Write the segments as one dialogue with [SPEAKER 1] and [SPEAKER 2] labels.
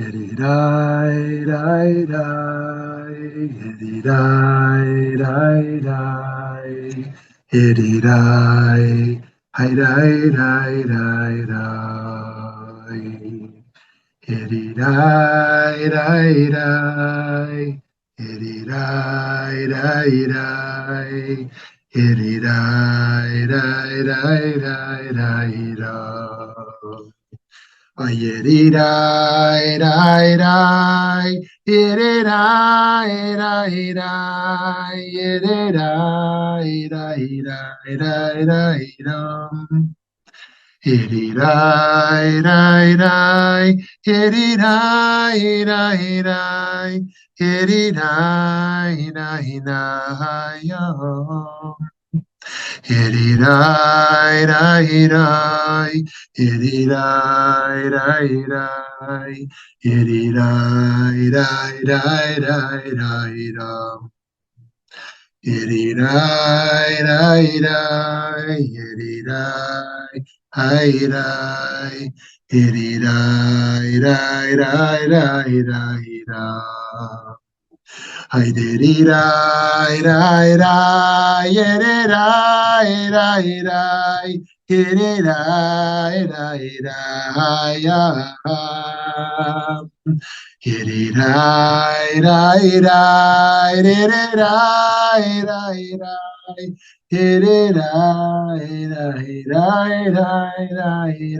[SPEAKER 1] Yididai, dai, dai, yididai, dai, dai, yididai, hi, dai, dai, dai, dai, yididai, dai, dai, yididai, dai, dai, yididai, dai, dai, dai, dai, dai. Yiddie-di-di-di, yiddie-di-di-di, yiddie-di-di-di-di-dum. Yiddie-di-di-di, yiddie-di-di-di-di, yiddie-di-di-di-di-yum. Yiddie-di-di-di, yiddie-di-di-di-di, yiddie-di-di-di-di-dum. Yiddie-di-di-di, yiddie-di-di-di, yiddie-di-di-di-di-dum. Hi did I di di di di di di di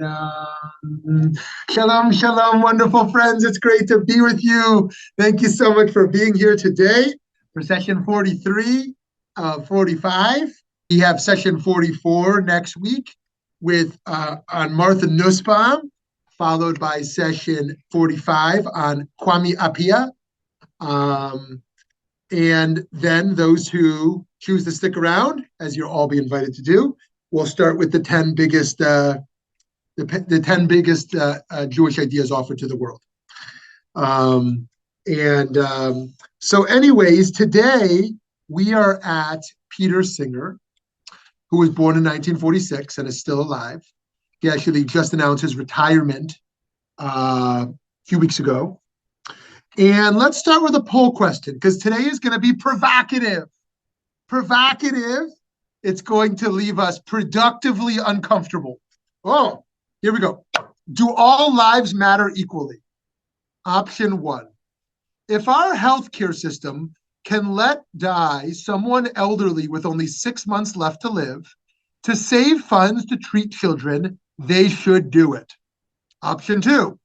[SPEAKER 1] Shalom, shalom, wonderful friends. It's great to be with you. Thank you so much for being here today for session 43 of 45. We have session 44 next week with on Martha Nussbaum, followed by session 45 on Kwame Appiah. And then those who choose to stick around, as you'll all be invited to do, we'll start with the 10 biggest Jewish ideas offered to the world. So anyways, today we are at Peter Singer, who was born in 1946 and is still alive. He actually just announced his retirement a few weeks ago. And let's start with a poll question, because today is going to be provocative. Provocative. It's going to leave us productively uncomfortable. Oh, here we go. Do all lives matter equally? Option 1. If our healthcare system can let die someone elderly with only 6 months left to live to save funds to treat children, they should do it. Option 2.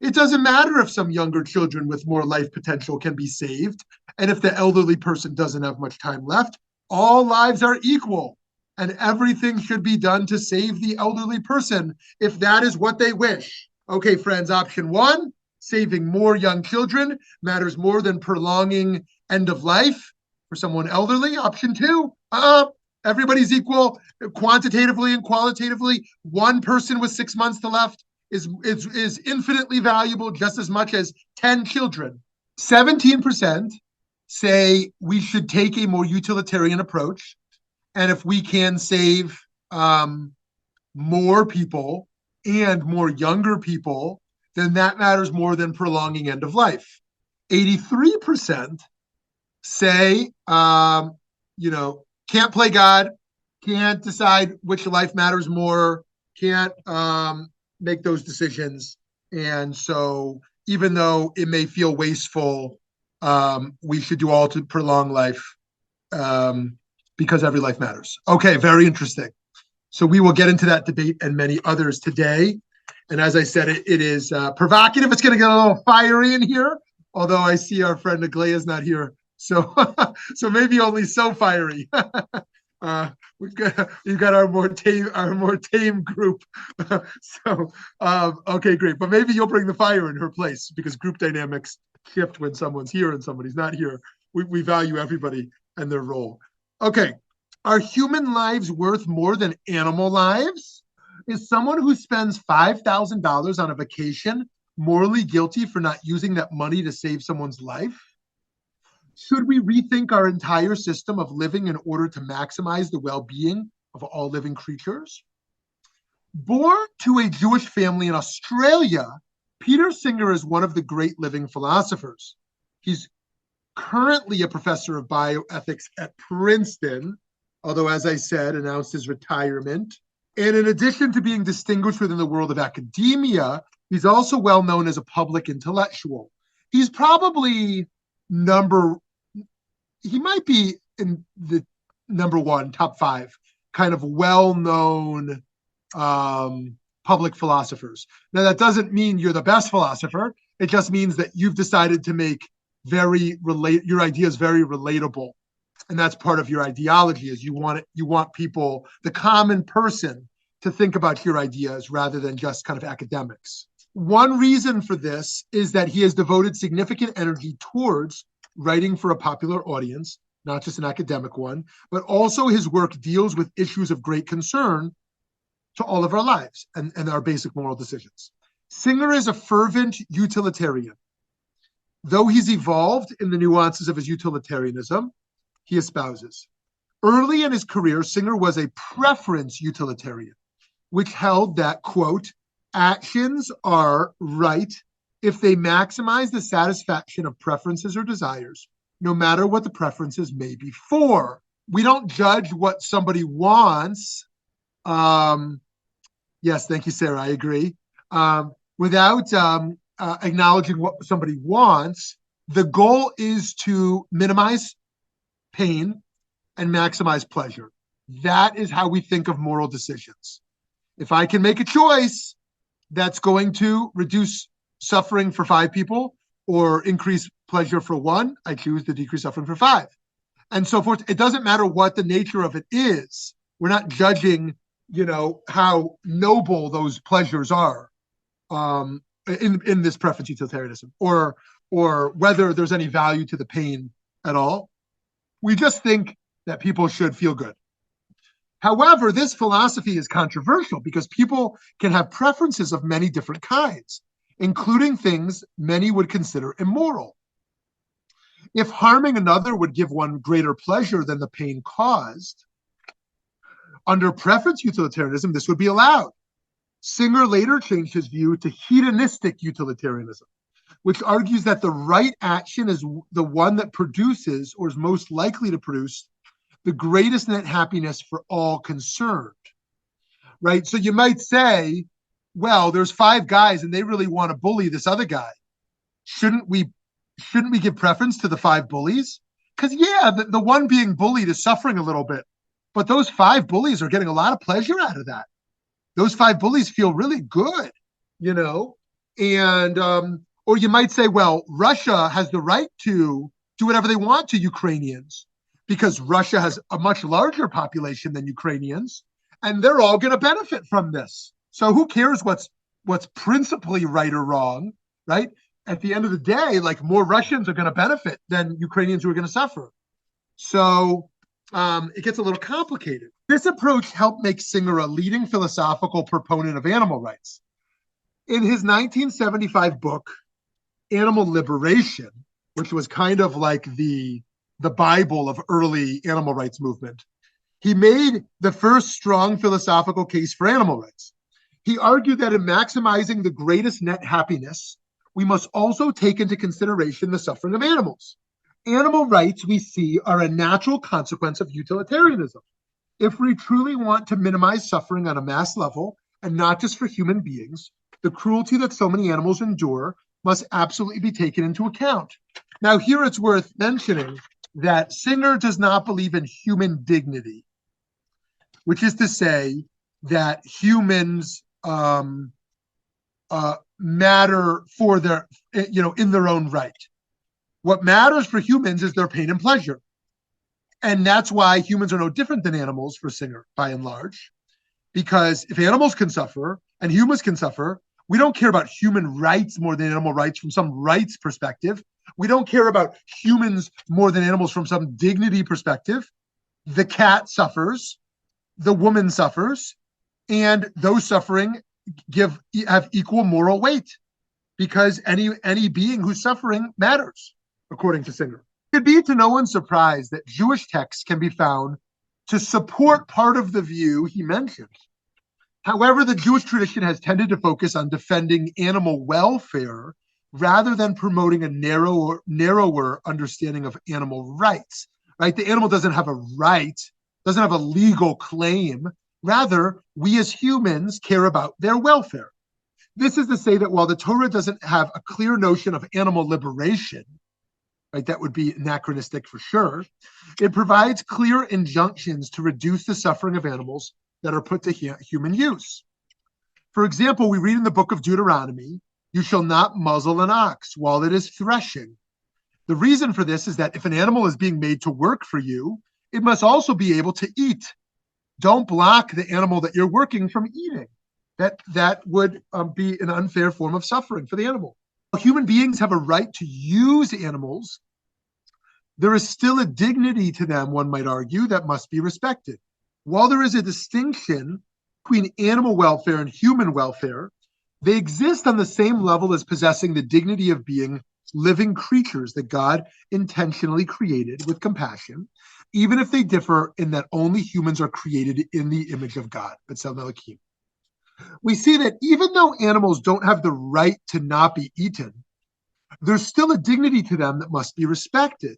[SPEAKER 1] It doesn't matter if some younger children with more life potential can be saved, and if the elderly person doesn't have much time left, all lives are equal, and everything should be done to save the elderly person if that is what they wish. Okay, friends, option 1, saving more young children matters more than prolonging end of life for someone elderly. Option 2, everybody's equal quantitatively and qualitatively. One person with 6 months to left is infinitely valuable, just as much as 10 children. 17% say we should take a more utilitarian approach, and if we can save more people and more younger people, then that matters more than prolonging end of life. 83% say, can't play God, can't decide which life matters more, can't make those decisions. And so even though it may feel wasteful, we should do all to prolong life because every life matters. Okay, very interesting. So we will get into that debate and many others today. And as I said, it is provocative. It's going to get a little fiery in here, although I see our friend Aglaya is not here. So maybe only so fiery. We've got our more tame group. Okay, great. But maybe you'll bring the fire in her place, because group dynamics shift when someone's here and somebody's not here. We value everybody and their role. Okay, are human lives worth more than animal lives? Is someone who spends $5,000 on a vacation morally guilty for not using that money to save someone's life? Should we rethink our entire system of living in order to maximize the well-being of all living creatures? Born to a Jewish family in Australia, Peter Singer is one of the great living philosophers. He's currently a professor of bioethics at Princeton, although, as I said, announced his retirement. And in addition to being distinguished within the world of academia, he's also well known as a public intellectual. He's probably he might be in the number one, top five, kind of well-known public philosophers. Now, that doesn't mean you're the best philosopher. It just means that you've decided to make your ideas very relatable. And that's part of your ideology, is you want people, the common person, to think about your ideas rather than just kind of academics. One reason for this is that he has devoted significant energy towards writing for a popular audience, not just an academic one, but also his work deals with issues of great concern to all of our lives and our basic moral decisions. Singer is a fervent utilitarian. Though he's evolved in the nuances of his utilitarianism, he espouses. Early in his career, Singer was a preference utilitarian, which held that, quote, actions are right if they maximize the satisfaction of preferences or desires, no matter what the preferences may be for. We don't judge what somebody wants. Yes, thank you, Sarah, I agree. Without acknowledging what somebody wants, the goal is to minimize pain and maximize pleasure. That is how we think of moral decisions. If I can make a choice that's going to reduce suffering for 5 people or increase pleasure for 1, I choose to decrease suffering for 5, and so forth. It doesn't matter what the nature of it is. We're not judging, how noble those pleasures are in this preference utilitarianism, or whether there's any value to the pain at all. We just think that people should feel good. However, this philosophy is controversial because people can have preferences of many different kinds, including things many would consider immoral. If harming another would give one greater pleasure than the pain caused, under preference utilitarianism, this would be allowed. Singer later changed his view to hedonistic utilitarianism, which argues that the right action is the one that produces, or is most likely to produce, the greatest net happiness for all concerned, right? So you might say, well, there's 5 guys and they really want to bully this other guy. Shouldn't we give preference to the 5 bullies? Because, yeah, the one being bullied is suffering a little bit, but those 5 bullies are getting a lot of pleasure out of that. Those 5 bullies feel really good, and or you might say, well, Russia has the right to do whatever they want to Ukrainians because Russia has a much larger population than Ukrainians, and they're all going to benefit from this. So who cares what's principally right or wrong, right? At the end of the day, like, more Russians are going to benefit than Ukrainians who are going to suffer. So it gets a little complicated. This approach helped make Singer a leading philosophical proponent of animal rights. In his 1975 book, Animal Liberation, which was kind of like the Bible of early animal rights movement, he made the first strong philosophical case for animal rights. He argued that in maximizing the greatest net happiness, we must also take into consideration the suffering of animals. Animal rights, we see, are a natural consequence of utilitarianism. If we truly want to minimize suffering on a mass level, and not just for human beings, the cruelty that so many animals endure must absolutely be taken into account. Now, here it's worth mentioning that Singer does not believe in human dignity, which is to say that humans matter for their, in their own right. What matters for humans is their pain and pleasure. And that's why humans are no different than animals for Singer, by and large. Because if animals can suffer and humans can suffer, we don't care about human rights more than animal rights from some rights perspective. We don't care about humans more than animals from some dignity perspective. The cat suffers, the woman suffers, and those suffering have equal moral weight because any being who's suffering matters, according to Singer. It could be to no one's surprise that Jewish texts can be found to support part of the view he mentioned. However, the Jewish tradition has tended to focus on defending animal welfare rather than promoting a narrower understanding of animal rights. Right? The animal doesn't have a right, doesn't have a legal claim. Rather, we as humans care about their welfare. This is to say that while the Torah doesn't have a clear notion of animal liberation, right, that would be anachronistic for sure, it provides clear injunctions to reduce the suffering of animals that are put to human use. For example, we read in the book of Deuteronomy, "You shall not muzzle an ox while it is threshing." The reason for this is that if an animal is being made to work for you, it must also be able to eat. Don't block the animal that you're working from eating. That would be an unfair form of suffering for the animal. Human beings have a right to use animals. There is still a dignity to them, one might argue, that must be respected. While there is a distinction between animal welfare and human welfare, they exist on the same level as possessing the dignity of being living creatures that God intentionally created with compassion, even if they differ in that only humans are created in the image of God. We see that even though animals don't have the right to not be eaten, there's still a dignity to them that must be respected.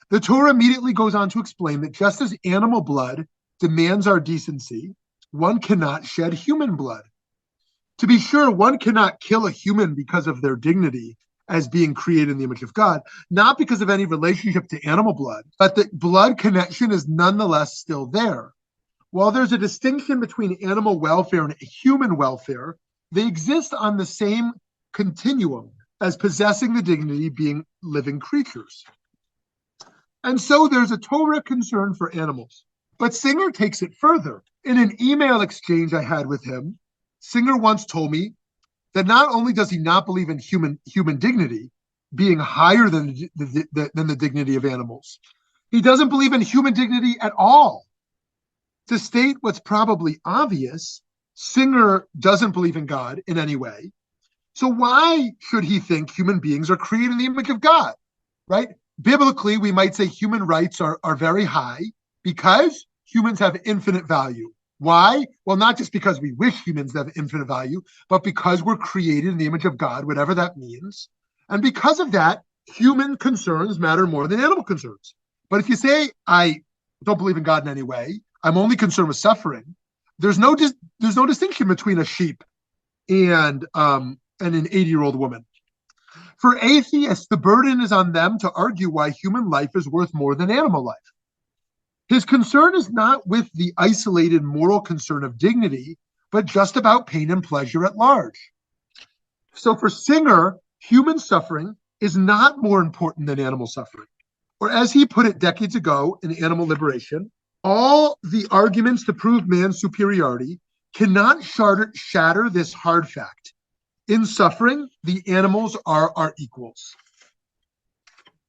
[SPEAKER 1] The Torah immediately goes on to explain that just as animal blood demands our decency, one cannot shed human blood. To be sure, one cannot kill a human because of their dignity as being created in the image of God, not because of any relationship to animal blood, but the blood connection is nonetheless still there. While there's a distinction between animal welfare and human welfare, they exist on the same continuum as possessing the dignity being living creatures. And so there's a Torah concern for animals. But Singer takes it further. In an email exchange I had with him, Singer once told me that not only does he not believe in human dignity being higher than the dignity of animals, he doesn't believe in human dignity at all. To state what's probably obvious, Singer doesn't believe in God in any way. So why should he think human beings are created in the image of God, right? Biblically, we might say human rights are very high because humans have infinite value. Why? Well, not just because we wish humans have infinite value, but because we're created in the image of God, whatever that means. And because of that, human concerns matter more than animal concerns. But if you say, I don't believe in God in any way, I'm only concerned with suffering, there's no distinction between a sheep and an 80-year-old woman. For atheists, the burden is on them to argue why human life is worth more than animal life. His concern is not with the isolated moral concern of dignity, but just about pain and pleasure at large. So for Singer, human suffering is not more important than animal suffering. Or as he put it decades ago in Animal Liberation, all the arguments to prove man's superiority cannot shatter this hard fact. In suffering, the animals are our equals.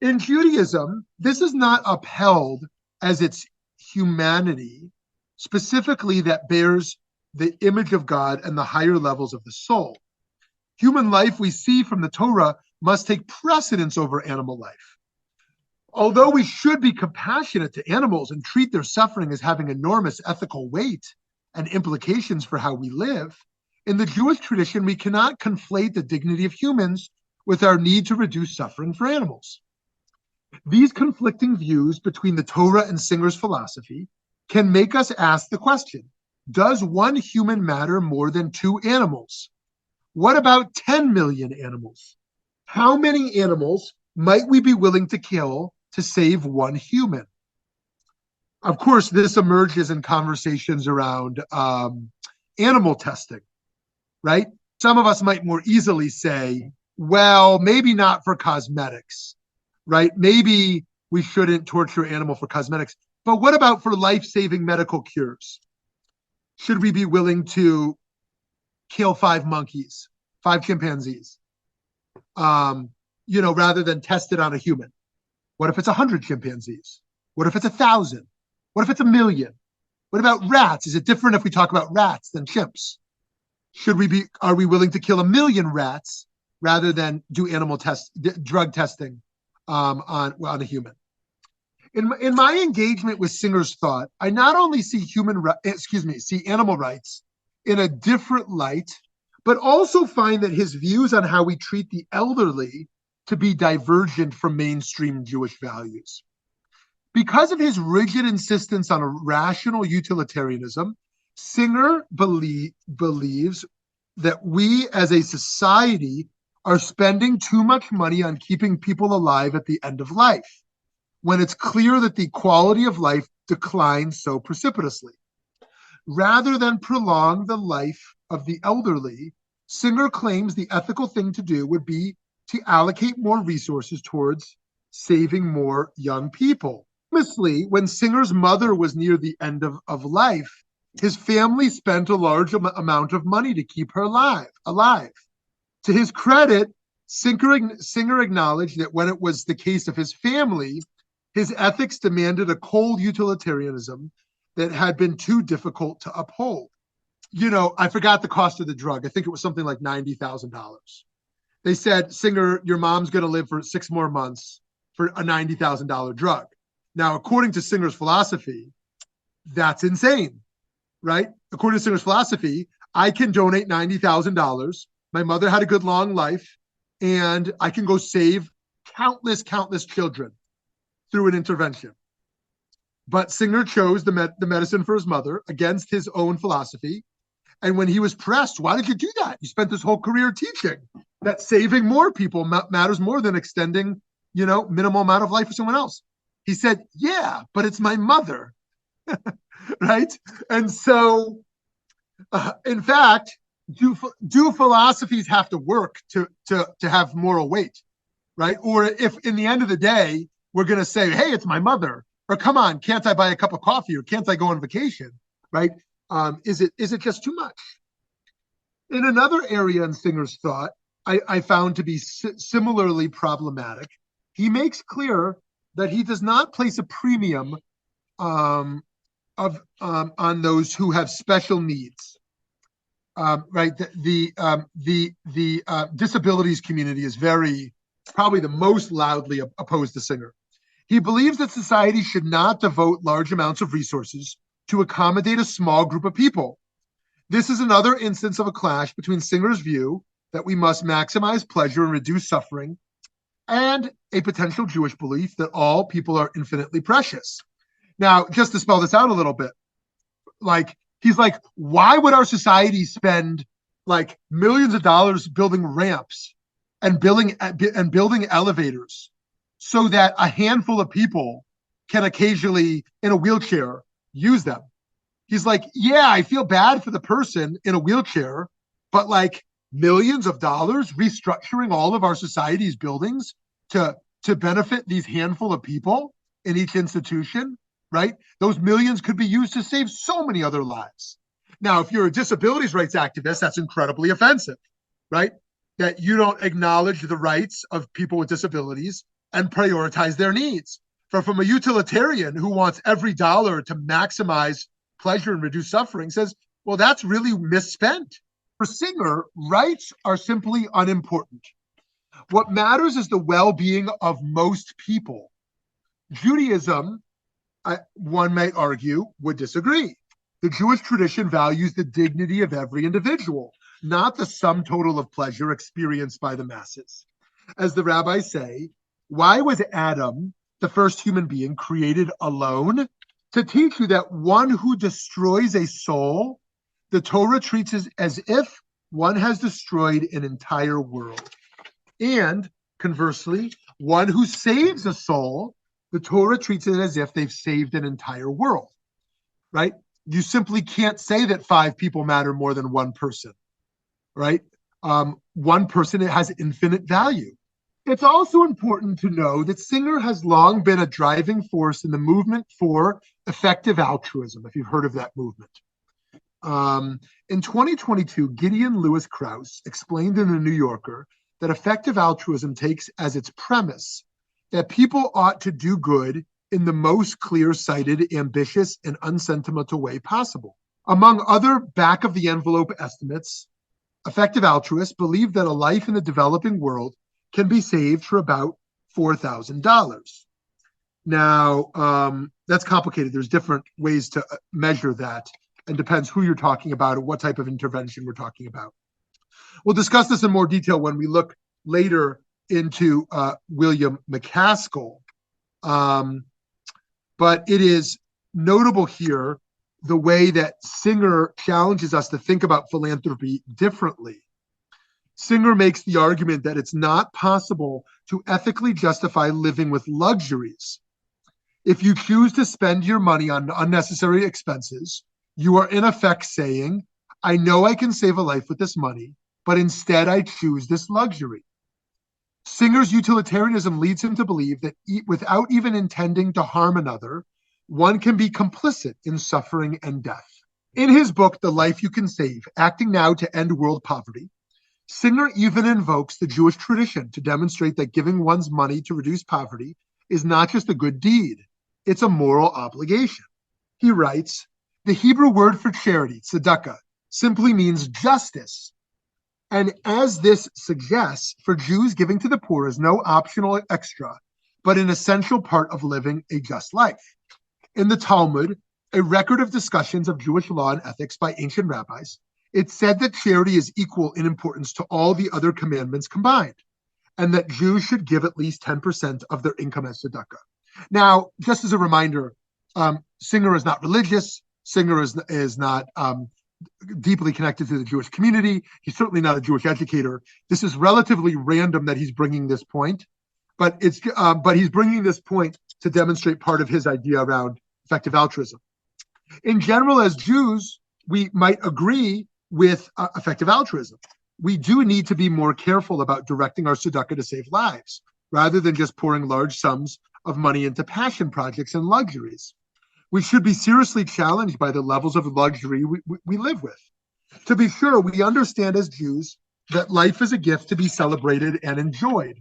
[SPEAKER 1] In Judaism, this is not upheld as its humanity, specifically that bears the image of God and the higher levels of the soul. Human life, we see from the Torah, must take precedence over animal life. Although we should be compassionate to animals and treat their suffering as having enormous ethical weight and implications for how we live, in the Jewish tradition, we cannot conflate the dignity of humans with our need to reduce suffering for animals. These conflicting views between the Torah and Singer's philosophy can make us ask the question, does one human matter more than two animals? What about 10 million animals? How many animals might we be willing to kill to save one human? Of course, this emerges in conversations around animal testing, right? Some of us might more easily say, well, maybe not for cosmetics, right? Maybe we shouldn't torture an animal for cosmetics, but what about for life-saving medical cures? Should we be willing to kill 5 monkeys, 5 chimpanzees, rather than test it on a human? What if it's 100 chimpanzees? What if it's 1,000? What if it's 1,000,000? What about rats? Is it different if we talk about rats than chimps? Are we willing to kill 1,000,000 rats rather than do drug testing on a human? In my engagement with Singer's thought, I not only see animal rights in a different light, but also find that his views on how we treat the elderly to be divergent from mainstream Jewish values. Because of his rigid insistence on a rational utilitarianism, Singer believes that we as a society are spending too much money on keeping people alive at the end of life, when it's clear that the quality of life declines so precipitously. Rather than prolong the life of the elderly, Singer claims the ethical thing to do would be to allocate more resources towards saving more young people. Famously, when Singer's mother was near the end of life, his family spent a large amount of money to keep her alive. To his credit, Singer acknowledged that when it was the case of his family, his ethics demanded a cold utilitarianism that had been too difficult to uphold. I forgot the cost of the drug. I think it was something like $90,000. They said, Singer, your mom's going to live for 6 more months for a $90,000 drug. Now, according to Singer's philosophy, that's insane, right? According to Singer's philosophy, I can donate $90,000. My mother had a good long life, and I can go save countless children through an intervention. But Singer chose the medicine for his mother against his own philosophy. And when he was pressed, why did you do that? You spent this whole career teaching that saving more people matters more than extending, minimal amount of life for someone else. He said, yeah, but it's my mother, right? And so, in fact, do philosophies have to work to have moral weight, right? Or if in the end of the day, we're going to say, hey, it's my mother, or come on, can't I buy a cup of coffee, or can't I go on vacation, right? Is it just too much? In another area in Singer's thought, I found to be similarly problematic, he makes clear that he does not place a premium on those who have special needs. Right, the disabilities community is probably the most loudly opposed to Singer. He believes that society should not devote large amounts of resources to accommodate a small group of people. This is another instance of a clash between Singer's view that we must maximize pleasure and reduce suffering, and a potential Jewish belief that all people are infinitely precious. Now, just to spell this out a little bit, he's like, why would our society spend like millions of dollars building ramps and building elevators so that a handful of people can occasionally, in a wheelchair, use them? He's like, yeah, I feel bad for the person in a wheelchair, but like millions of dollars restructuring all of our society's buildings to benefit these handful of people in each institution, right? Those millions could be used to save so many other lives. Now, if you're a disabilities rights activist, that's incredibly offensive, right? That you don't acknowledge the rights of people with disabilities and prioritize their needs. From a utilitarian who wants every dollar to maximize pleasure and reduce suffering, says, well, that's really misspent. For Singer, rights are simply unimportant. What matters is the well-being of most people. Judaism, one might argue, would disagree. The Jewish tradition values the dignity of every individual, not the sum total of pleasure experienced by the masses. As the rabbis say, why was Adam, the first human being, created alone? To teach you that one who destroys a soul, the Torah treats as if one has destroyed an entire world. And conversely, one who saves a soul, the Torah treats it as if they've saved an entire world, right? You simply can't say that 5 people matter more than one person, right? One person, it has infinite value. It's also important to know that Singer has long been a driving force in the movement for effective altruism, if you've heard of that movement. In 2022, Gideon Lewis Krauss explained in The New Yorker that effective altruism takes as its premise that people ought to do good in the most clear-sighted, ambitious, and unsentimental way possible. Among other back-of-the-envelope estimates, effective altruists believe that a life in the developing world can be saved for about $4,000. Now, that's complicated. There's different ways to measure that. and depends who you're talking about and what type of intervention we're talking about. We'll discuss this in more detail when we look later into William McCaskill. But it is notable here the way that Singer challenges us to think about philanthropy differently. Singer makes the argument that it's not possible to ethically justify living with luxuries. If you choose to spend your money on unnecessary expenses, you are in effect saying, I know I can save a life with this money, but instead I choose this luxury. Singer's utilitarianism leads him to believe that without even intending to harm another, one can be complicit in suffering and death. In his book, The Life You Can Save, Acting Now to End World Poverty, Singer even invokes the Jewish tradition to demonstrate that giving one's money to reduce poverty is not just a good deed, it's a moral obligation. He writes, the Hebrew word for charity, tzedakah, simply means justice. And as this suggests, for Jews, giving to the poor is no optional extra, but an essential part of living a just life. In the Talmud, a record of discussions of Jewish law and ethics by ancient rabbis, it said that charity is equal in importance to all the other commandments combined, and that Jews should give at least 10% of their income as tzedakah. Now, just as a reminder, Singer is not religious. Singer is not deeply connected to the Jewish community. He's certainly not a Jewish educator. This is relatively random that he's bringing this point, but he's bringing this point to demonstrate part of his idea around effective altruism. In general, as Jews, we might agree with effective altruism. We do need to be more careful about directing our tzedakah to save lives, rather than just pouring large sums of money into passion projects and luxuries. We should be seriously challenged by the levels of luxury we live with. To be sure, we understand as Jews that life is a gift to be celebrated and enjoyed.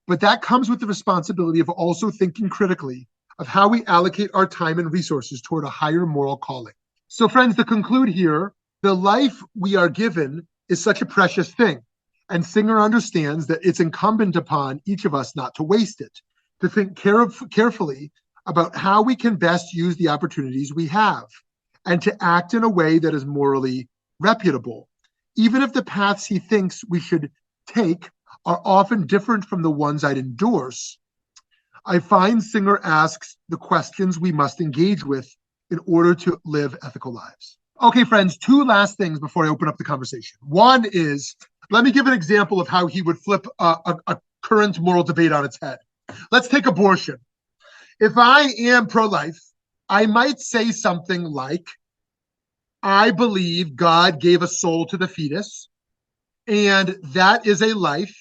[SPEAKER 1] But that comes with the responsibility of also thinking critically of how we allocate our time and resources toward a higher moral calling. So friends, to conclude here, the life we are given is such a precious thing. And Singer understands that it's incumbent upon each of us not to waste it, to think carefully about how we can best use the opportunities we have, and to act in a way that is morally reputable, even if the paths he thinks we should take are often different from the ones I'd endorse. I find Singer asks the questions we must engage with in order to live ethical lives. Okay, friends, two last things before I open up the conversation. One is, let me give an example of how he would flip a current moral debate on its head. Let's take abortion. If I am pro-life, I might say something like, I believe God gave a soul to the fetus, and that is a life,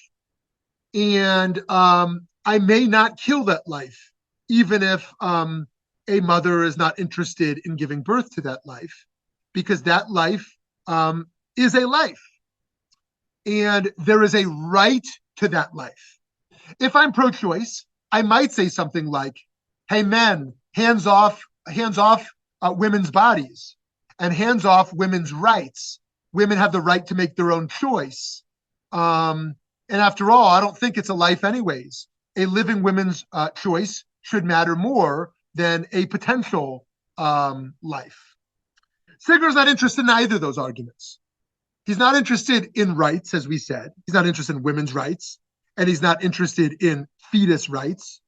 [SPEAKER 1] and I may not kill that life, even if a mother is not interested in giving birth to that life, because that life is a life, and there is a right to that life. If I'm pro-choice, I might say something like, hey, men, hands off women's bodies, and hands off women's rights. Women have the right to make their own choice. And after all, I don't think it's a life anyways. A living woman's choice should matter more than a potential life. Singer's not interested in either of those arguments. He's not interested in rights, as we said. He's not interested in women's rights, and he's not interested in fetus rights.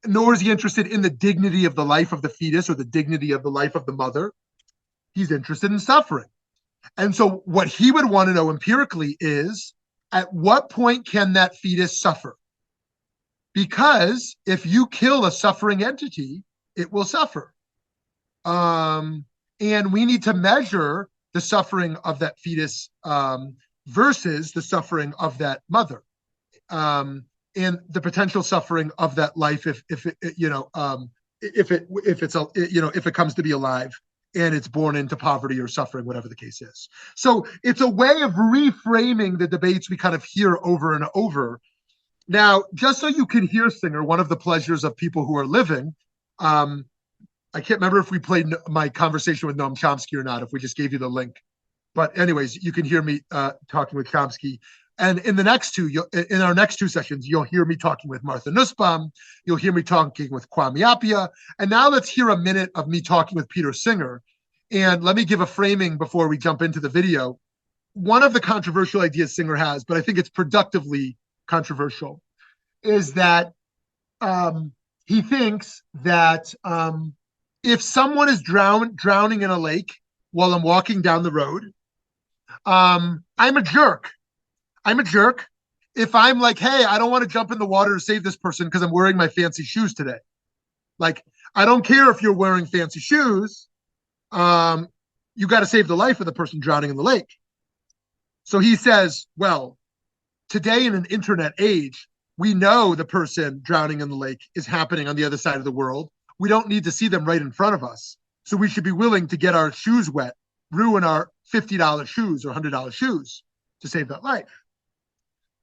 [SPEAKER 1] Nor is he interested in the dignity of the life of the fetus or the dignity of the life of the mother. He's interested in suffering. And so what he would want to know empirically is, at what point can that fetus suffer? Because if you kill a suffering entity, it will suffer. And we need to measure the suffering of that fetus versus the suffering of that mother. And the potential suffering of that life if it comes to be alive and it's born into poverty or suffering, whatever the case is. So it's a way of reframing the debates we kind of hear over and over. Now, just so you can hear Singer, one of the pleasures of people who are living, I can't remember if we played my conversation with Noam Chomsky or not, if we just gave you the link. But anyways, you can hear me talking with Chomsky. And in the next two, in our next two sessions, you'll hear me talking with Martha Nussbaum. You'll hear me talking with Kwame Appiah. And now let's hear a minute of me talking with Peter Singer. And let me give a framing before we jump into the video. One of the controversial ideas Singer has, but I think it's productively controversial, is that he thinks that if someone is drowning in a lake while I'm walking down the road, I'm a jerk. I'm a jerk if I'm like, hey, I don't want to jump in the water to save this person because I'm wearing my fancy shoes today. Like, I don't care if you're wearing fancy shoes. You got to save the life of the person drowning in the lake. So he says, well, today in an internet age, we know the person drowning in the lake is happening on the other side of the world. We don't need to see them right in front of us. So we should be willing to get our shoes wet, ruin our $50 shoes or $100 shoes to save that life.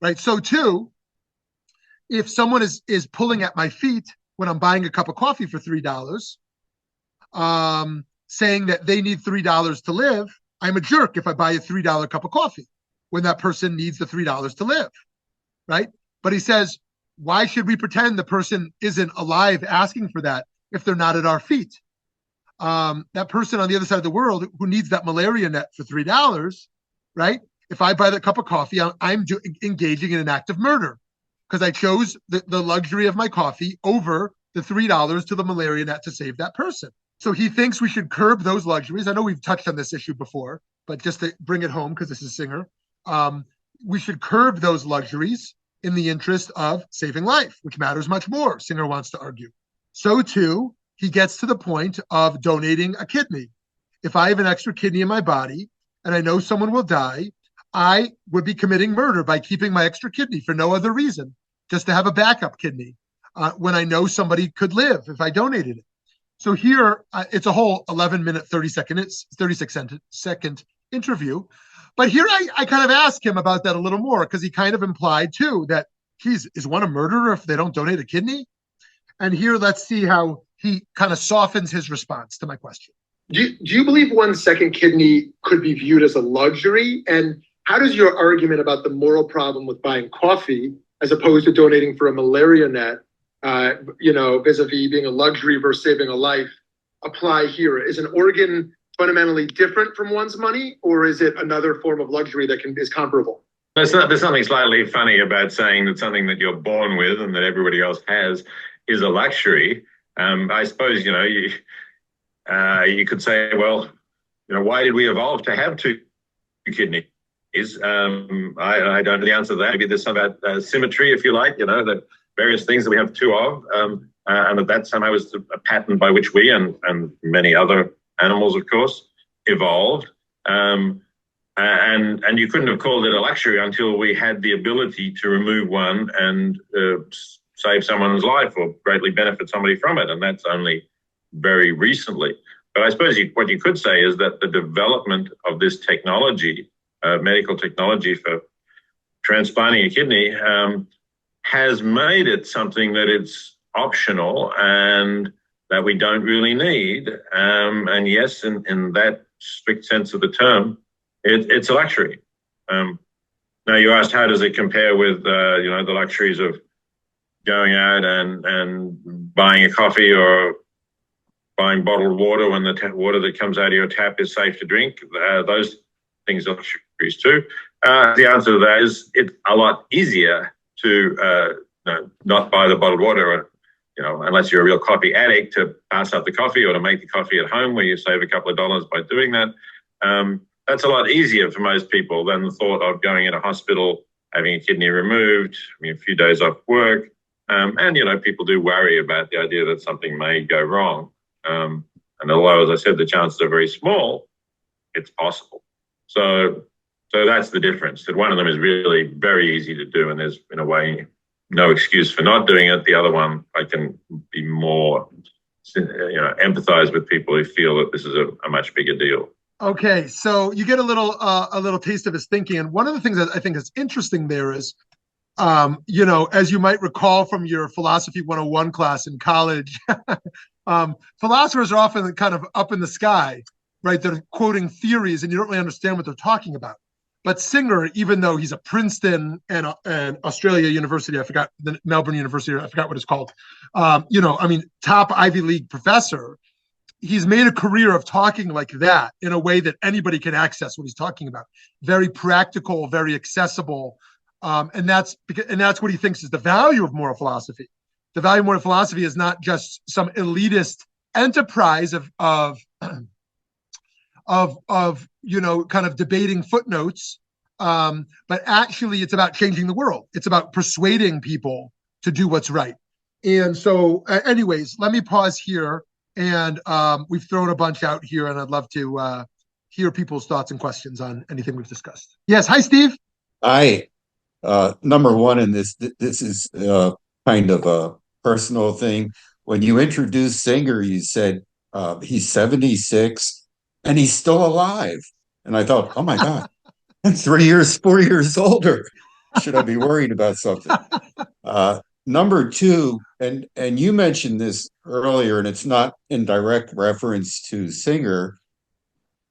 [SPEAKER 1] Right. So too, if someone is pulling at my feet when I'm buying a cup of coffee for $3, saying that they need $3 to live, I'm a jerk if I buy a $3 cup of coffee when that person needs the $3 to live. Right. But he says, why should we pretend the person isn't alive asking for that if they're not at our feet? That person on the other side of the world who needs that malaria net for $3, right? If I buy that cup of coffee, I'm engaging in an act of murder because I chose the luxury of my coffee over the $3 to the malaria net to save that person. So he thinks we should curb those luxuries. I know we've touched on this issue before, but just to bring it home, because this is Singer, we should curb those luxuries in the interest of saving life, which matters much more, Singer wants to argue. So too, he gets to the point of donating a kidney. If I have an extra kidney in my body and I know someone will die, I would be committing murder by keeping my extra kidney for no other reason, just to have a backup kidney when I know somebody could live if I donated it. So here, it's a whole 11-minute, 36-second interview. But here I kind of ask him about that a little more because he kind of implied, too, that, geez, is one a murderer if they don't donate a kidney? And here, let's see how he kind of softens his response to my question.
[SPEAKER 2] Do you believe one second kidney could be viewed as a luxury? And how does your argument about the moral problem with buying coffee as opposed to donating for a malaria net, vis-a-vis being a luxury versus saving a life, apply here? Is an organ fundamentally different from one's money, or is it another form of luxury that is comparable?
[SPEAKER 3] There's something slightly funny about saying that something that you're born with and that everybody else has is a luxury. I suppose, you could say, well, why did we evolve to have two kidneys? I don't know the answer to that. Maybe there's some about symmetry, if you like, the various things that we have two of, and that somehow is a pattern by which we and many other animals, of course, evolved. And you couldn't have called it a luxury until we had the ability to remove one and save someone's life or greatly benefit somebody from it. And that's only very recently. But I suppose what you could say is that the development of this technology, medical technology for transplanting a kidney, has made it something that it's optional and that we don't really need. And yes, in that strict sense of the term, it's a luxury. Now, you asked, how does it compare with, the luxuries of going out and buying a coffee or buying bottled water when the water that comes out of your tap is safe to drink? Those things are luxuries too. The answer to that is it's a lot easier to not buy the bottled water, unless you're a real coffee addict, to pass up the coffee or to make the coffee at home where you save a couple of dollars by doing that. That's a lot easier for most people than the thought of going in a hospital, having a kidney removed, a few days off work. And people do worry about the idea that something may go wrong. And although, as I said, the chances are very small, it's possible. So that's the difference, that one of them is really very easy to do, and there's, in a way, no excuse for not doing it. The other one, I can be more, empathize with people who feel that this is a much bigger deal.
[SPEAKER 1] Okay, so you get a little taste of his thinking, and one of the things that I think is interesting there is, as you might recall from your Philosophy 101 class in college, philosophers are often kind of up in the sky, right? They're quoting theories, and you don't really understand what they're talking about. But Singer, even though he's a Princeton and Australia University, I forgot the Melbourne University, I forgot what it's called. Top Ivy League professor. He's made a career of talking like that in a way that anybody can access what he's talking about. Very practical, very accessible, and that's what he thinks is the value of moral philosophy. The value of moral philosophy is not just some elitist enterprise of kind of debating footnotes, but actually it's about changing the world. It's about persuading people to do what's right. And so, anyways, let me pause here. And we've thrown a bunch out here, and I'd love to hear people's thoughts and questions on anything we've discussed. Yes, hi, Steve.
[SPEAKER 4] Hi. Number one, and this is kind of a personal thing. When you introduced Singer, you said he's 76 and he's still alive. And I thought, oh my God, I'm 4 years older. Should I be worried about something? Number two, and you mentioned this earlier, and it's not in direct reference to Singer.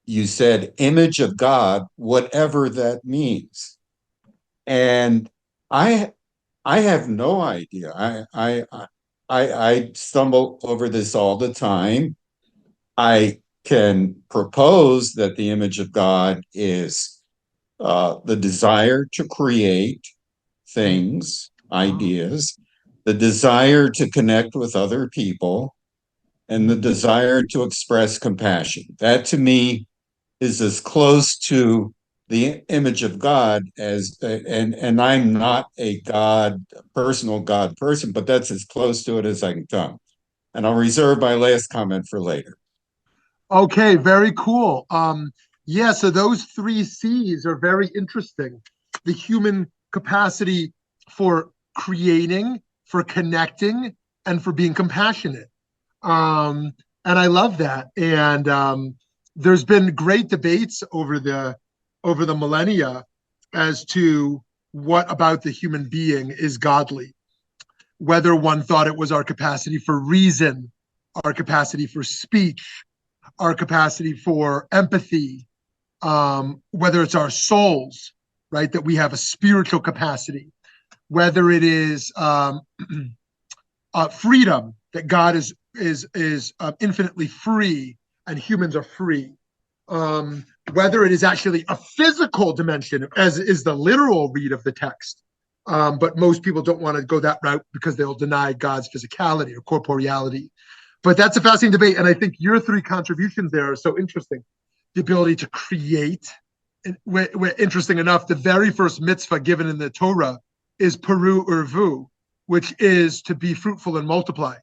[SPEAKER 4] You said image of God, whatever that means. And I have no idea. I stumble over this all the time. I can propose that the image of God is the desire to create things, ideas, the desire to connect with other people, and the desire to express compassion. That to me is as close to the image of God as, and I'm not a personal God person, but that's as close to it as I can come. And I'll reserve my last comment for later.
[SPEAKER 1] Okay, very cool. So those three C's are very interesting. The human capacity for creating, for connecting, and for being compassionate. And I love that. And there's been great debates over the millennia as to what about the human being is godly. Whether one thought it was our capacity for reason, our capacity for speech, our capacity for empathy, whether it's our souls, right, that we have a spiritual capacity, whether it is freedom, that God is infinitely free and humans are free, whether it is actually a physical dimension, as is the literal read of the text. But most people don't want to go that route because they'll deny God's physicality or corporeality. But that's a fascinating debate. And I think your three contributions there are so interesting. The ability to create. And interesting enough, the very first mitzvah given in the Torah is Peru Urvu, which is to be fruitful and multiply,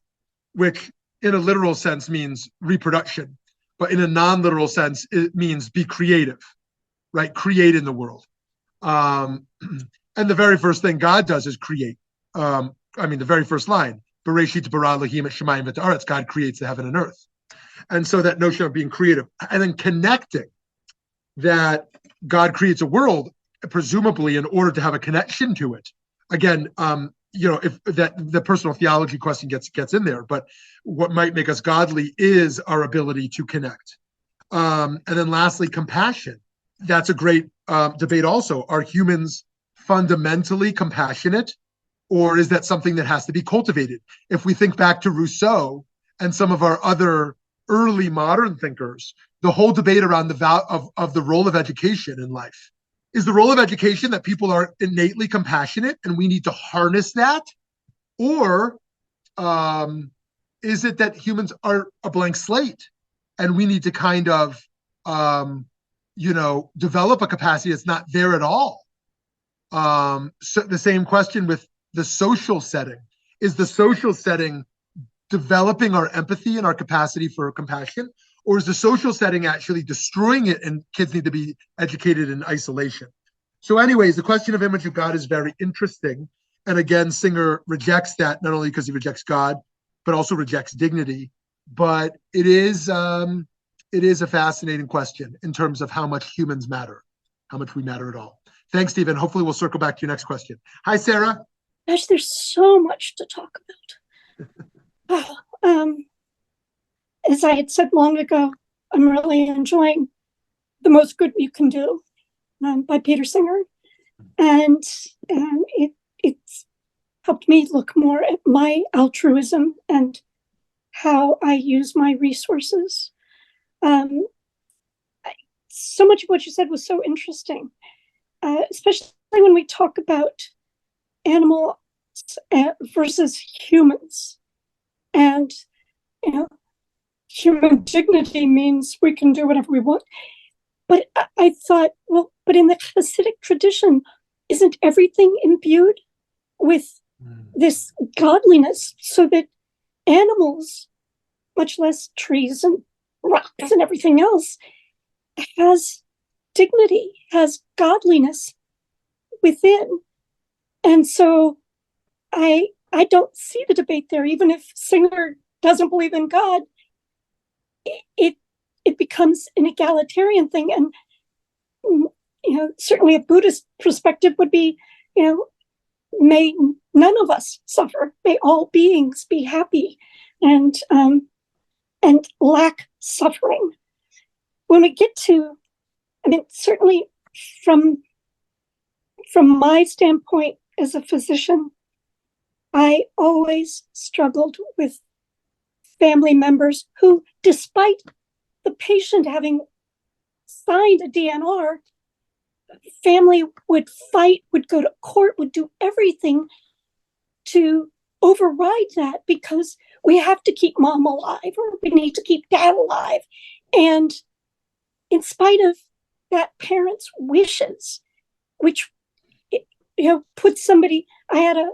[SPEAKER 1] which in a literal sense means reproduction. But in a non-literal sense, it means be creative, right? Create in the world. And the very first thing God does is create. The very first line, Bereshit bara Elohim et shamayim v'ta'aretz, God creates the heaven and earth. And so that notion of being creative and then connecting, that God creates a world, presumably in order to have a connection to it. Again, if that the personal theology question gets in there, but what might make us godly is our ability to connect. And then lastly, compassion. That's a great debate also. Are humans fundamentally compassionate, or is that something that has to be cultivated? If we think back to Rousseau and some of our other early modern thinkers, the whole debate around of the role of education in life. Is the role of education that people are innately compassionate and we need to harness that? Or is it that humans are a blank slate and we need to kind of, develop a capacity that's not there at all? So the same question with the social setting. Is the social setting developing our empathy and our capacity for compassion? Or is the social setting actually destroying it and kids need to be educated in isolation? So anyways, the question of image of God is very interesting. And again, Singer rejects that, not only because he rejects God, but also rejects dignity. But it is a fascinating question in terms of how much humans matter, how much we matter at all. Thanks, Stephen. Hopefully we'll circle back to your next question. Hi, Sarah.
[SPEAKER 5] Gosh, there's so much to talk about. As I had said long ago, I'm really enjoying the most good you can do by Peter Singer, and it's helped me look more at my altruism and how I use my resources. So much of what you said was so interesting, especially when we talk about animals versus humans. And, human dignity means we can do whatever we want. But I thought, well, but in the Hasidic tradition, isn't everything imbued with this godliness, so that animals, much less trees and rocks and everything else, has dignity, has godliness within. And so I don't see the debate there. Even if Singer doesn't believe in God, it becomes an egalitarian thing. And certainly a Buddhist perspective would be, may none of us suffer. May all beings be happy and lack suffering. When we get to, certainly from my standpoint as a physician, I always struggled with family members who, despite the patient having signed a DNR, family would fight, would go to court, would do everything to override that because we have to keep mom alive, or we need to keep dad alive. And in spite of that parent's wishes, which puts somebody, I had a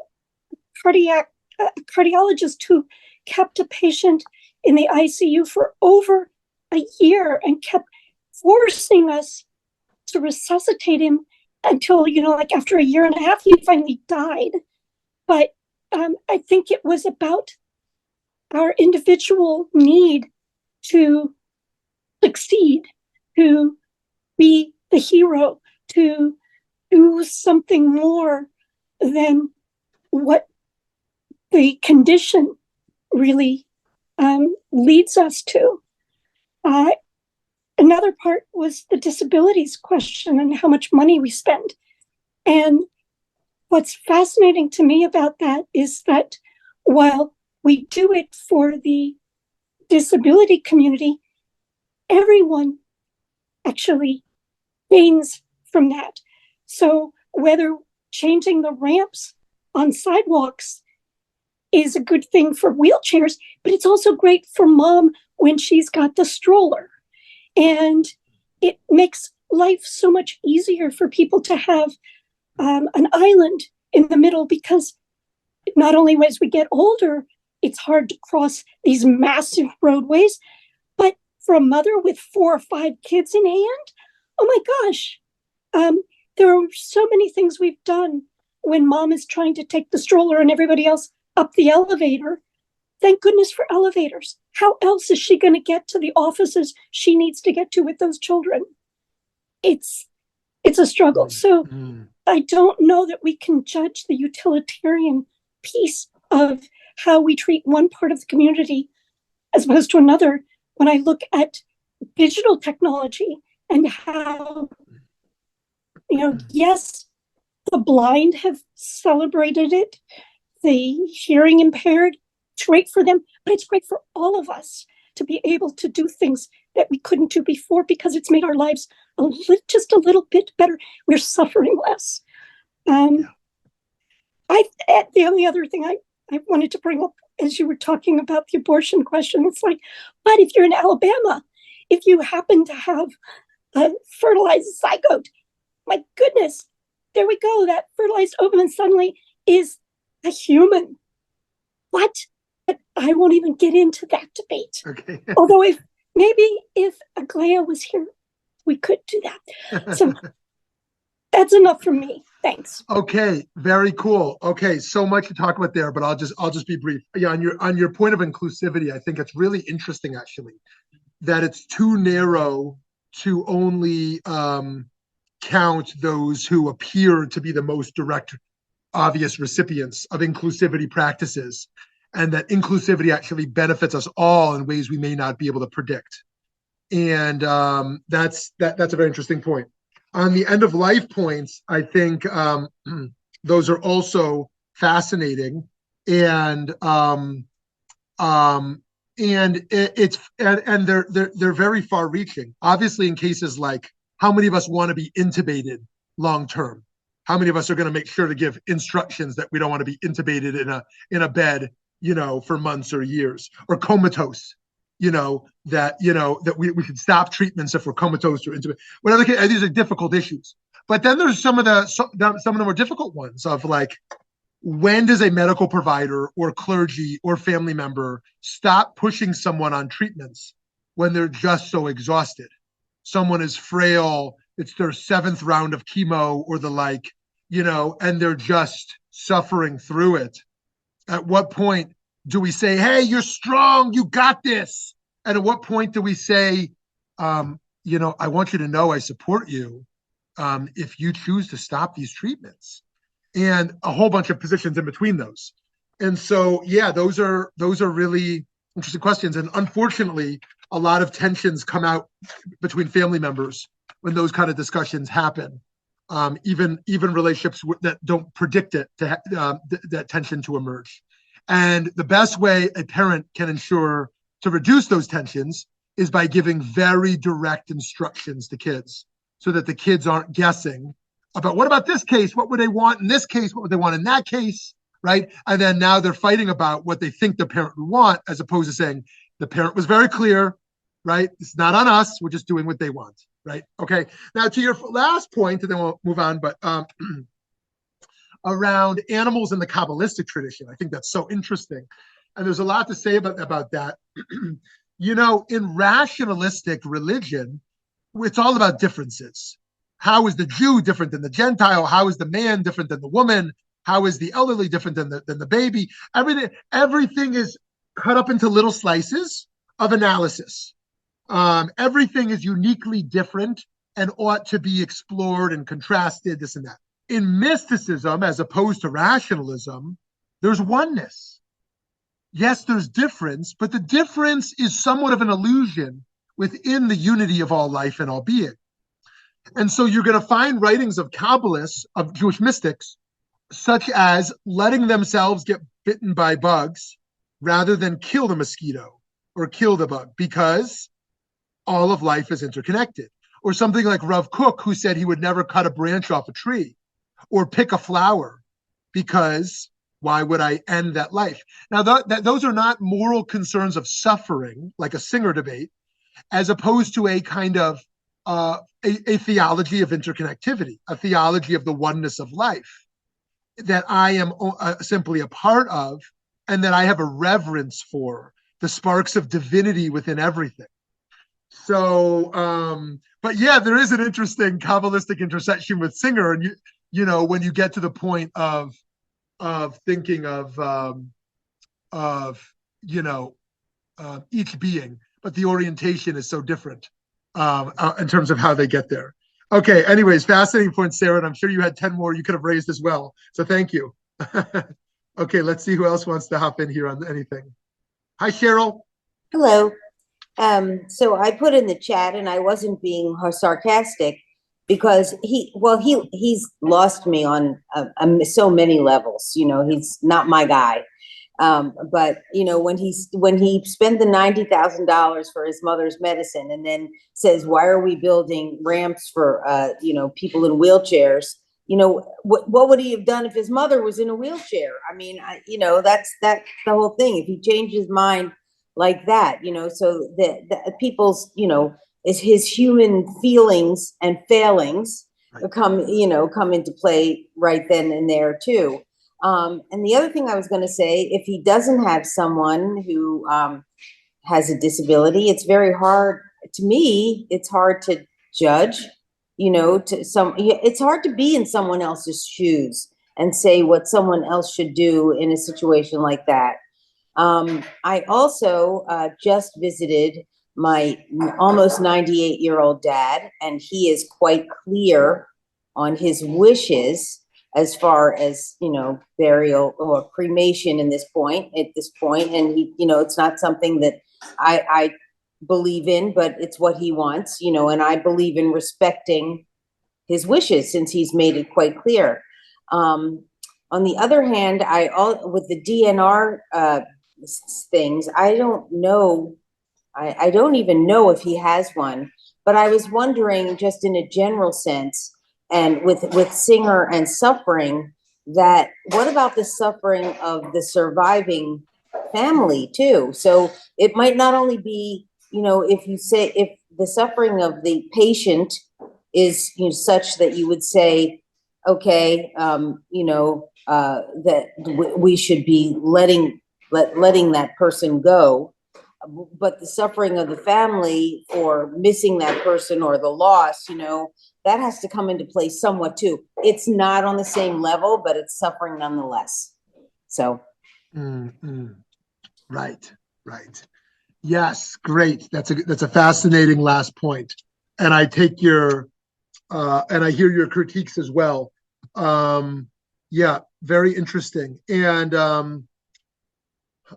[SPEAKER 5] cardiologist who kept a patient in the ICU for over a year and kept forcing us to resuscitate him until, after a year and a half, he finally died. But I think it was about our individual need to succeed, to be the hero, to do something more than what the condition really leads us to. Another part was the disabilities question and how much money we spend. And what's fascinating to me about that is that while we do it for the disability community, everyone actually gains from that. So whether changing the ramps on sidewalks is a good thing for wheelchairs, but it's also great for mom when she's got the stroller. And it makes life so much easier for people to have an island in the middle, because not only as we get older, it's hard to cross these massive roadways, but for a mother with 4 or 5 kids in hand, oh my gosh, there are so many things we've done when mom is trying to take the stroller and everybody else up the elevator. Thank goodness for elevators. How else is she going to get to the offices she needs to get to with those children? It's a struggle. So I don't know that we can judge the utilitarian piece of how we treat one part of the community as opposed to another. When I look at digital technology and how, yes, the blind have celebrated it, the hearing impaired, it's great for them, but it's great for all of us to be able to do things that we couldn't do before, because it's made our lives just a little bit better. We're suffering less. The only other thing I wanted to bring up as you were talking about the abortion question, it's like, but if you're in Alabama, if you happen to have a fertilized zygote, my goodness, there we go. That fertilized ovum suddenly is a human. What? But I won't even get into that debate.
[SPEAKER 1] Okay.
[SPEAKER 5] Although if Aglaia was here, we could do that. So that's enough from me. Thanks.
[SPEAKER 1] Okay, very cool. Okay, so much to talk about there, but I'll just be brief. Yeah, on your point of inclusivity, I think it's really interesting actually that it's too narrow to only count those who appear to be the most direct, obvious recipients of inclusivity practices, and that inclusivity actually benefits us all in ways we may not be able to predict. And that's a very interesting point. On the end of life points, I think those are also fascinating, and they're very far reaching. Obviously, in cases like, how many of us want to be intubated long term? How many of us are going to make sure to give instructions that we don't want to be intubated in a bed, for months or years, or comatose, that we should stop treatments if we're comatose or intubated. Whatever. These are difficult issues. But then there's some of the more difficult ones of like, when does a medical provider or clergy or family member stop pushing someone on treatments when they're just so exhausted? Someone is frail, it's their 7th round of chemo or the like, and they're just suffering through it. At what point do we say, hey, you're strong, you got this? And at what point do we say, I want you to know I support you if you choose to stop these treatments? And a whole bunch of positions in between those. And so, yeah, those are really interesting questions. And unfortunately, a lot of tensions come out between family members when those kind of discussions happen. Even relationships that don't predict it that tension to emerge. And the best way a parent can ensure to reduce those tensions is by giving very direct instructions to kids, so that the kids aren't guessing about, what about this case? What would they want in this case? What would they want in that case? Right? And then now they're fighting about what they think the parent would want, as opposed to saying, the parent was very clear, right? It's not on us. We're just doing what they want, right? Okay. Now to your last point, and then we'll move on, but around animals in the Kabbalistic tradition, I think that's so interesting. And there's a lot to say about that. In rationalistic religion, it's all about differences. How is the Jew different than the Gentile? How is the man different than the woman? How is the elderly different than the baby? Everything is cut up into little slices of analysis. Everything is uniquely different and ought to be explored and contrasted, this and that. In mysticism, as opposed to rationalism, there's oneness. Yes, there's difference, but the difference is somewhat of an illusion within the unity of all life and all being. And so you're going to find writings of Kabbalists, of Jewish mystics, such as letting themselves get bitten by bugs rather than kill the mosquito or kill the bug, because all of life is interconnected. Or something like Rav Kook, who said he would never cut a branch off a tree or pick a flower, because why would I end that life? Now, those are not moral concerns of suffering, like a Singer debate, as opposed to a kind of a theology of interconnectivity, a theology of the oneness of life that I am simply a part of, and that I have a reverence for the sparks of divinity within everything. So, but yeah, there is an interesting Kabbalistic intersection with Singer, and when you get to the point of thinking of each being, but the orientation is so different in terms of how they get there. Okay, anyways, fascinating point, Sarah, and I'm sure you had 10 more you could have raised as well. So thank you. Okay, let's see who else wants to hop in here on anything. Hi, Cheryl.
[SPEAKER 6] Hello. So I put in the chat, and I wasn't being sarcastic, because he's lost me on so many levels. He's not my guy. But when he spent the $90,000 for his mother's medicine, and then says, why are we building ramps for people in wheelchairs? What would he have done if his mother was in a wheelchair? I mean, that's the whole thing. If he changed his mind like that, so the people's, is his human feelings and failings come into play right then and there too. And the other thing I was going to say, if he doesn't have someone who has a disability, it's very hard to me. It's hard to judge, it's hard to be in someone else's shoes and say what someone else should do in a situation like that. I also just visited my almost 98-year-old dad, and he is quite clear on his wishes as far as, burial or cremation at this point. And he, it's not something that I believe in, but it's what he wants, and I believe in respecting his wishes, since he's made it quite clear. On the other hand, with the DNR things, I don't know. I don't even know if he has one, but I was wondering, just in a general sense, and with Singer and suffering, that what about the suffering of the surviving family too? So it might not only be, if the suffering of the patient is, such that you would say, okay, that we should be letting that person go, but the suffering of the family for missing that person or the loss, that has to come into play somewhat too. It's not on the same level, but it's suffering nonetheless. So.
[SPEAKER 1] Right. Yes, great. That's a fascinating last point. And I take your, and I hear your critiques as well. Yeah, very interesting. And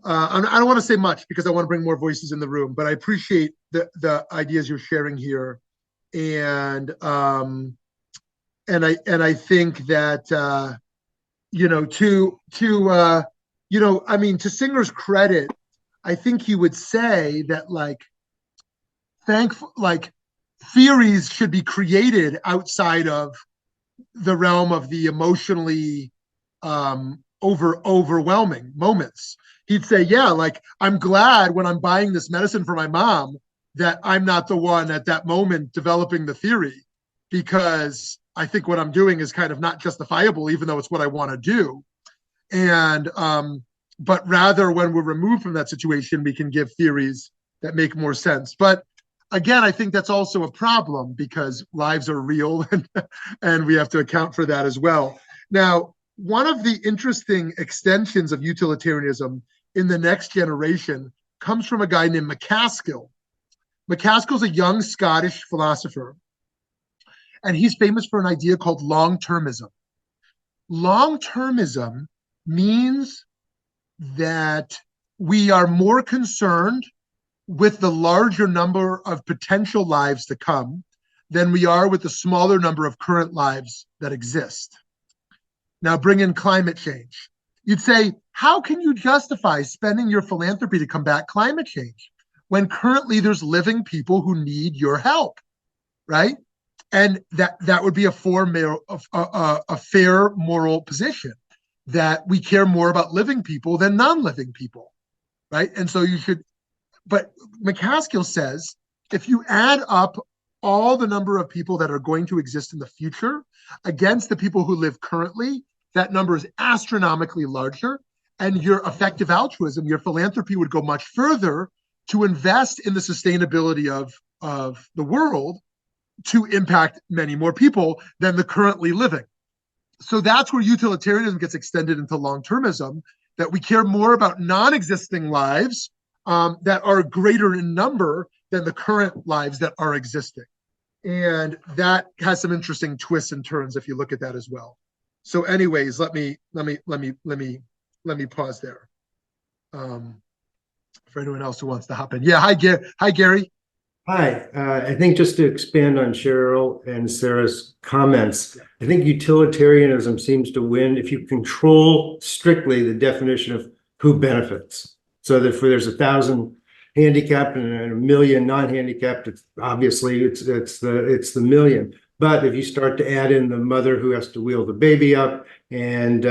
[SPEAKER 1] I don't want to say much because I want to bring more voices in the room, but I appreciate the ideas you're sharing here. And I think that to Singer's credit, I think he would say that theories should be created outside of the realm of the emotionally overwhelming moments. He'd say, yeah, I'm glad when I'm buying this medicine for my mom that I'm not the one at that moment developing the theory, because I think what I'm doing is kind of not justifiable, even though it's what I want to do. And but rather, when we're removed from that situation, we can give theories that make more sense. But again, I think that's also a problem because lives are real and we have to account for that as well. Now, one of the interesting extensions of utilitarianism in the next generation comes from a guy named MacAskill. MacAskill's a young Scottish philosopher, and he's famous for an idea called long-termism. Long-termism means that we are more concerned with the larger number of potential lives to come than we are with the smaller number of current lives that exist. Now bring in climate change. You'd say, how can you justify spending your philanthropy to combat climate change when currently there's living people who need your help, right? And that would be a fair moral position, that we care more about living people than non-living people, right? And so you should, but MacAskill says, if you add up all the number of people that are going to exist in the future against the people who live currently, that number is astronomically larger, and your effective altruism, your philanthropy, would go much further to invest in the sustainability of the world to impact many more people than the currently living. So that's where utilitarianism gets extended into long-termism, that we care more about non-existing lives that are greater in number than the current lives that are existing. And that has some interesting twists and turns if you look at that as well. So anyways, let me pause there. For anyone else who wants to hop in. Yeah, hi Gary.
[SPEAKER 7] Hi, I think just to expand on Cheryl and Sarah's comments, I think utilitarianism seems to win if you control strictly the definition of who benefits. So that if there's 1,000 handicapped and 1 million non-handicapped, it's the million. But if you start to add in the mother who has to wheel the baby up and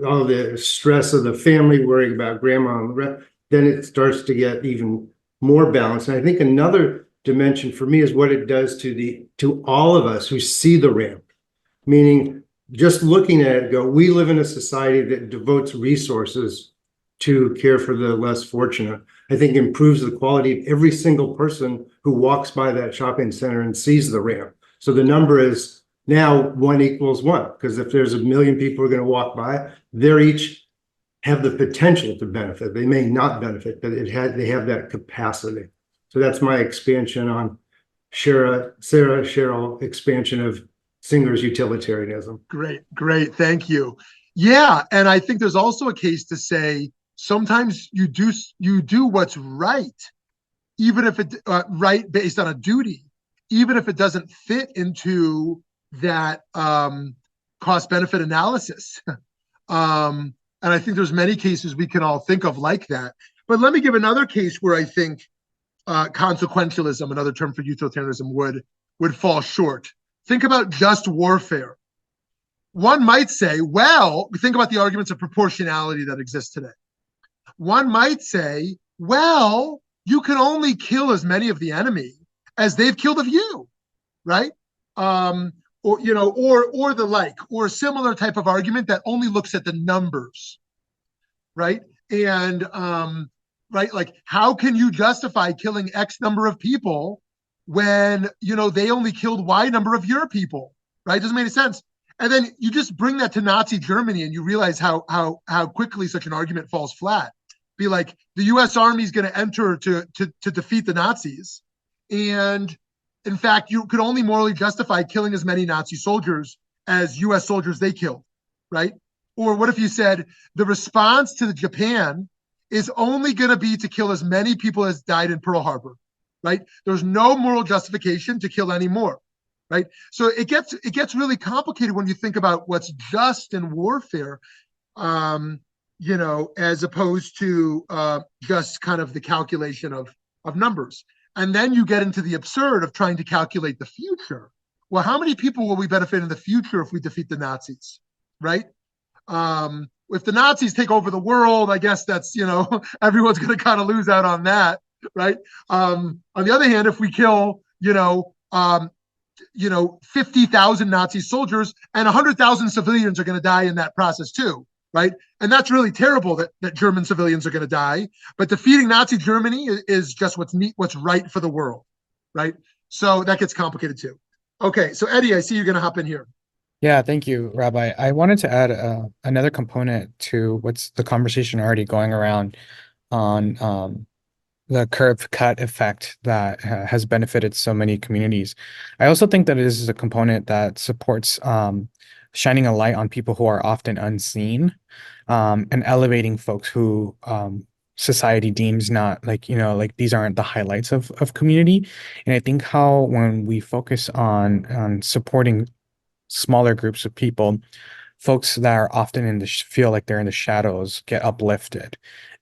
[SPEAKER 7] all the stress of the family worrying about grandma and the rest, then it starts to get even more balance. And I think another dimension for me is what it does to all of us who see the ramp, meaning just looking at it, we live in a society that devotes resources to care for the less fortunate. I think improves the quality of every single person who walks by that shopping center and sees the ramp. So the number is now 1 equals 1, because if there's 1 million people who are going to walk by, they're each have the potential to benefit. They may not benefit, but they have that capacity. So that's my expansion on Cheryl expansion of Singer's utilitarianism.
[SPEAKER 1] Great, thank you. Yeah, and I think there's also a case to say sometimes you do what's right, even if it right based on a duty, even if it doesn't fit into that cost benefit analysis. And I think there's many cases we can all think of like that. But let me give another case where I think consequentialism, another term for utilitarianism, would fall short. Think about just warfare. One might say, well, think about the arguments of proportionality that exist today. One might say, well, you can only kill as many of the enemy as they've killed of you, right? Or the like, or a similar type of argument that only looks at the numbers, right? And right, like how can you justify killing X number of people when they only killed Y number of your people, right? Doesn't make any sense. And then you just bring that to Nazi Germany, and you realize how quickly such an argument falls flat. Be like, the U.S. Army is going to enter to defeat the Nazis, and in fact, you could only morally justify killing as many Nazi soldiers as U.S. soldiers they killed, right? Or what if you said the response to the Japan is only going to be to kill as many people as died in Pearl Harbor, right? There's no moral justification to kill any more, right? So it gets really complicated when you think about what's just in warfare, as opposed to just kind of the calculation of numbers. And then you get into the absurd of trying to calculate the future. Well, how many people will we benefit in the future if we defeat the Nazis, right? If the Nazis take over the world, I guess that's, everyone's going to kind of lose out on that, right? On the other hand, if we kill, 50,000 Nazi soldiers, and 100,000 civilians are going to die in that process too, right? And that's really terrible that German civilians are going to die. But defeating Nazi Germany is just what's right for the world, right? So that gets complicated too. Okay, so Eddie, I see you're going to hop in here.
[SPEAKER 8] Yeah, thank you, Rabbi. I wanted to add another component to what's the conversation already going around on the curve cut effect that has benefited so many communities. I also think that this is a component that supports shining a light on people who are often unseen, and elevating folks who society deems not like these aren't the highlights of community. And I think how when we focus on supporting smaller groups of people, folks that are often feel like they're in the shadows get uplifted.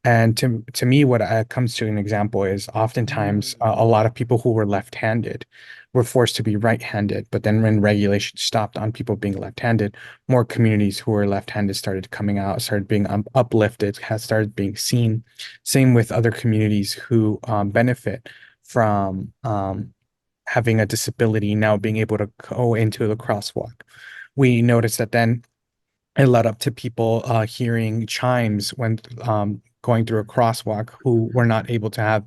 [SPEAKER 8] And to me, what comes to an example is oftentimes a lot of people who were left-handed were forced to be right-handed. But then when regulation stopped on people being left-handed, more communities who were left-handed started coming out, started being uplifted, has started being seen. Same with other communities who benefit from having a disability now being able to go into the crosswalk. We noticed that then it led up to people hearing chimes when going through a crosswalk who were not able to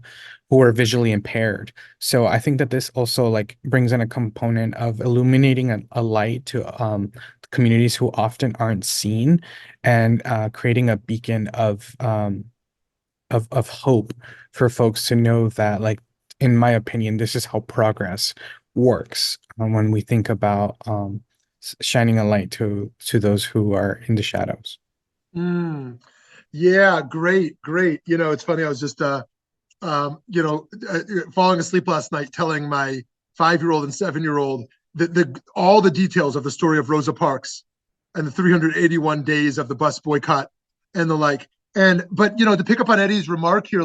[SPEAKER 8] who were visually impaired. So I think that this also brings in a component of illuminating a light to communities who often aren't seen, and creating a beacon of hope for folks to know that, in my opinion, this is how progress works when we think about shining a light to those who are in the shadows.
[SPEAKER 1] Yeah, great. It's funny. I was just, falling asleep last night, telling my 5-year-old and 7-year-old all the details of the story of Rosa Parks and the 381 days of the bus boycott and the like. But to pick up on Eddie's remark here,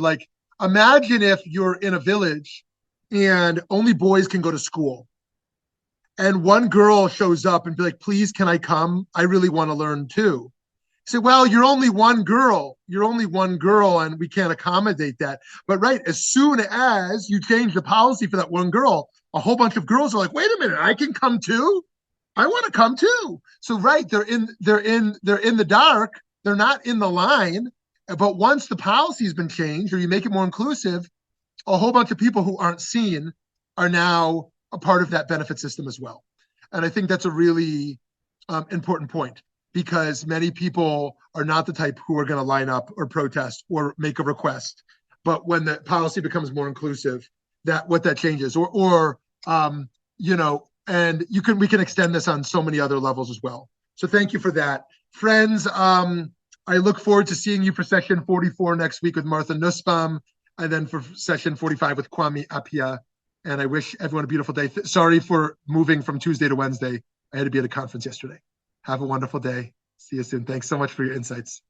[SPEAKER 1] imagine if you're in a village and only boys can go to school, and one girl shows up and be like, please, can I come? I really want to learn too. Say, well, you're only one girl, and we can't accommodate that. But right, as soon as you change the policy for that one girl, a whole bunch of girls are like, wait a minute, I can come too? I want to come too. So right, they're in the dark, they're not in the line. But once the policy has been changed, or you make it more inclusive, a whole bunch of people who aren't seen are now a part of that benefit system as well. And I think that's a really important point, because many people are not the type who are going to line up or protest or make a request. But when the policy becomes more inclusive, that changes, and we can extend this on so many other levels as well. So thank you for that. Friends, I look forward to seeing you for session 44 next week with Martha Nussbaum, and then for session 45 with Kwame Appiah. And I wish everyone a beautiful day. Sorry for moving from Tuesday to Wednesday. I had to be at a conference yesterday. Have a wonderful day. See you soon. Thanks so much for your insights.